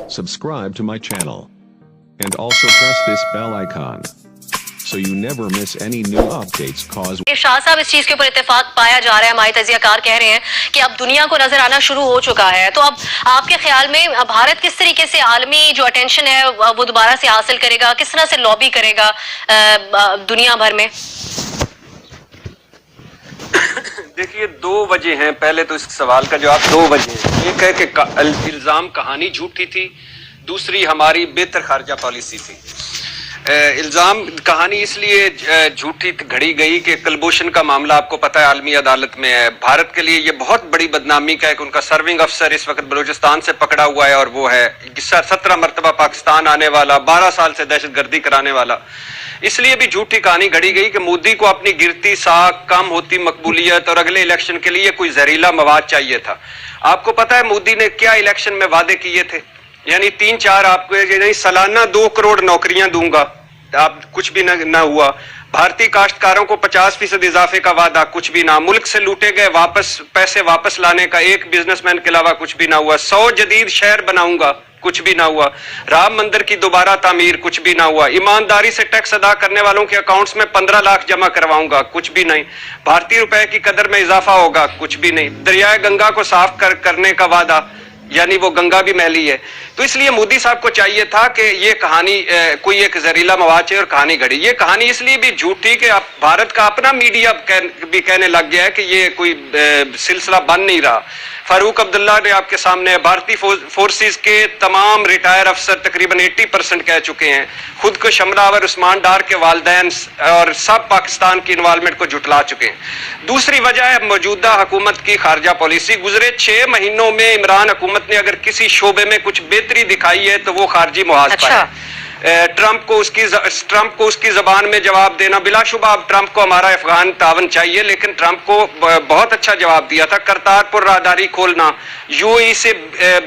subscribe to my channel, and also press this bell icon, so you never miss any new updates cause Shah साहब इस चीज के ऊपर इत्तेफाक पाया जा रहा है, हमारे तजियाकार कह रहे हैं कि अब दुनिया को नजर आना शुरू हो चुका है। तो अब आपके ख्याल में भारत किस तरीके से आलमी जो अटेंशन है वो दोबारा से हासिल करेगा, किस तरह से लॉबी करेगा दुनिया भर में? देखिए, दो वजह हैं। पहले तो इस सवाल का जवाब दो वजह है। एक है कि इल्जाम कहानी झूठी थी, दूसरी हमारी बेहतर खारजा पॉलिसी थी। इल्जाम कहानी इसलिए झूठी घड़ी गई कि कुलभूषण का मामला आपको पता है आलमी अदालत में है। भारत के लिए ये बहुत बड़ी बदनामी का है कि उनका सर्विंग अफसर इस वक्त बलूचिस्तान से पकड़ा हुआ है, और वो है 17 मरतबा पाकिस्तान आने वाला, 12 साल से दहशतगर्दी कराने वाला। इसलिए भी झूठी कहानी घड़ी गई कि मोदी को अपनी गिरती साख, कम होती मकबूलियत और अगले इलेक्शन के लिए कोई जहरीला मवाद चाहिए था। आपको पता है मोदी ने क्या इलेक्शन में वादे किए थे? यानी 3-4 आपको सालाना 2 करोड़ नौकरियां दूंगा, आप कुछ भी न हुआ। भारतीय काश्तकारों को 50% इजाफे का वादा, कुछ भी ना। मुल्क से लूटे गए पैसे वापस लाने का एक बिजनेसमैन के अलावा कुछ भी ना हुआ। 100 जदीद शहर बनाऊंगा, कुछ भी ना हुआ। राम मंदिर की दोबारा तामीर, कुछ भी ना हुआ। ईमानदारी से टैक्स अदा करने वालों के अकाउंट्स में 15 लाख जमा करवाऊंगा, कुछ भी नहीं। भारतीय रुपए की कदर में इजाफा होगा, कुछ भी नहीं। दरियाए गंगा को साफ करने का वादा, यानी वो गंगा भी मैली है। तो इसलिए मोदी साहब को चाहिए था कि ये कहानी कोई एक जहरीला मवाद है और कहानी घड़ी। ये कहानी इसलिए भी झूठी कि भारत का अपना मीडिया भी कहने लग गया है कि ये कोई सिलसिला बन नहीं रहा। फारूक अब्दुल्ला ने आपके सामने भारतीय फोर्सेस के तमाम रिटायर अफसर तकरीबन 80% कह चुके हैं। खुद को शमलावर उस्मान डार के वालिदैन और सब पाकिस्तान की इन्वॉल्वमेंट को जुटला चुके हैं। दूसरी वजह है मौजूदा हुकूमत की खारजा पॉलिसी। गुजरे 6 महीनों में इमरान हुकूमत ने अगर किसी शोबे में कुछ बेहतरी दिखाई है तो वो खारजी मुहासबा है। ट्रंप को उसकी जबान में जवाब देना, बिलाशुबा अब ट्रंप को हमारा अफगान तावन चाहिए, लेकिन ट्रंप को बहुत अच्छा जवाब दिया था। करतारपुर राहदारी खोलना, यूएई से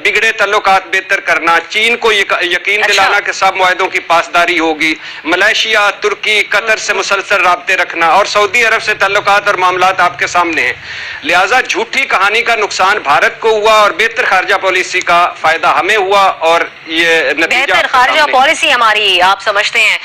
बिगड़े तल्लुकात बेहतर करना, चीन को यकीन दिलाना कि सब मुआहदों की पासदारी होगी, मलेशिया, तुर्की, कतर से मुसलसल राब्ते रखना, और सऊदी अरब से तल्लुकात और मामलात आपके सामने हैं। लिहाजा झूठी कहानी का नुकसान भारत को हुआ और बेहतर खारजा पॉलिसी का फायदा हमें हुआ, और ये नतीजा बेहतर खारजा पॉलिसी हमारी आप समझते हैं।